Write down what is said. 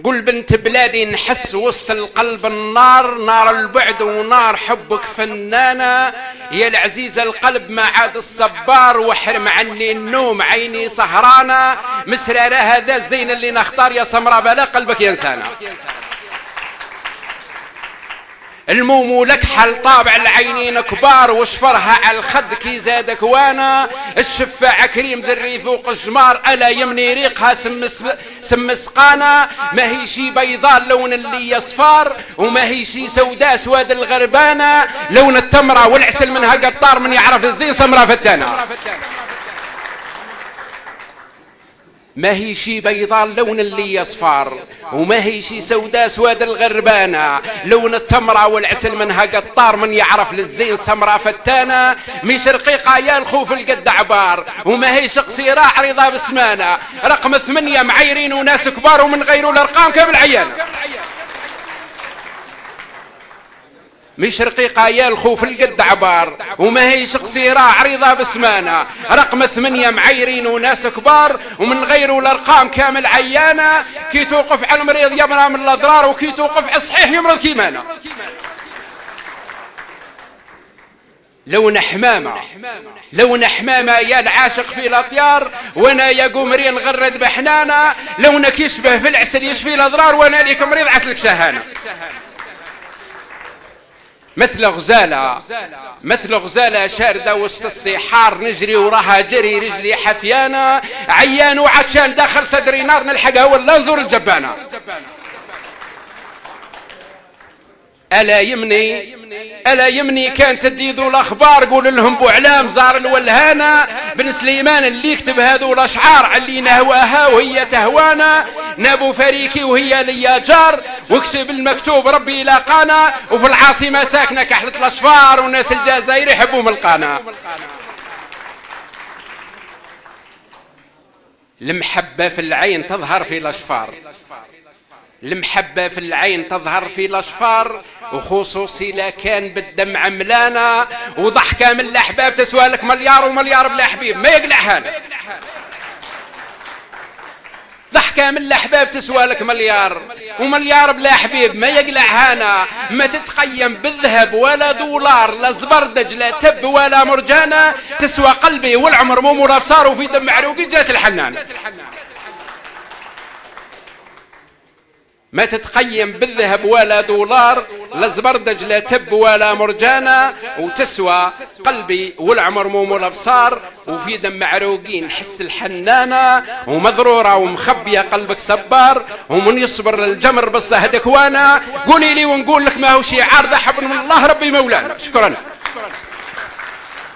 قل بنت بلادي نحس وسط القلب النار، نار البعد ونار حبك فنانة. يا العزيزة القلب ما عاد الصبار، واحرم عني النوم عيني سهرانة. مسرارة هذا الزين اللي نختار يا سمرة بلا قلبك ينسانا. الموم لك حل طابع العينين كبار، وشفرها على الخد كي زادك وانا. الشفاعة كريم ذري فوق الجمار، ألا يمني ريقها سم سقانا. ما هي شي بيضاء لون اللي يصفار، وما هي شي سوداء سواد الغربانة. لون التمرة والعسل منها قطار، من يعرف الزين سمرة فتانة. ما هي شي بيضاء لون اللي يصفار، وما هي شي سوداء سواد الغربانة. لون التمرة والعسل منها قطار، من يعرف للزين سمرة فتانة. مش رقيقة يا الخوف القد عبار، وما هي قصيرة عريضة بسمانة. رقم 8 معيرين وناس كبار، ومن غيروا الارقام كامل عيانة. مش رقيقة يا الخوف القد عبار، وما هي قصيرة عريضة بسمانة. رقم 8 معيرين وناس كبار، ومن غيروا الارقام كامل عيانة. كي توقف على المريض يمنع من الاضرار، وكي توقف على الصحيح يمرض كيمانة. لون حمامة لون حمامة يا العاشق في الاطيار، وانا يا قمرين غرد بحنانة. لونك يشبه في العسل يشفي الاضرار، وانا ليك مريض عسلك شهانة. مثل غزالة شاردة وسط الصحار، نجري وراها جري رجلي حفيانة. عيان وعطشان داخل صدري نار، نلحقها ولا نزور الجبانة. ألا يمني كانت تديدوا الأخبار، قول لهم بوعلام زار الولهانة. بن سليمان اللي يكتب هذو الأشعار، علي نهواها وهي تهوانا. نابو فريكي وهي ليا جار، واكتب المكتوب ربي لاقانا. وفي العاصمة ساكنة كحلة الأشفار، وناس الجزائر يحبوا ملقانا. المحبة في العين تظهر في الأشفار، المحبة في العين تظهر في الأشفار. وخصوصي لا كان بالدمع ملانا، وضحكة من الأحباب تسوى لك مليار، ومليار بلا حبيب ما يقلعها أنا. ضحكة من الأحباب تسوى لك مليار، ومليار بلا حبيب ما يقلعها أنا. ما تتقيم بالذهب ولا دولار، لا زبردج لا تب ولا مرجانة. تسوى قلبي والعمر مو مرافصار، وفي دم عروقي جات الحنان. ما تتقيم بالذهب ولا دولار، لا زبردج لا تب ولا مرجانة. وتسوى قلبي والعمر مو الابصار، وفي دم عروقين حس الحنانة. ومضرورة ومخبية قلبك صبار، ومن يصبر للجمر بالصهدك وانا. قولي لي ونقول لك ما هو شي عارضة حبل من الله ربي مولانا. شكرا.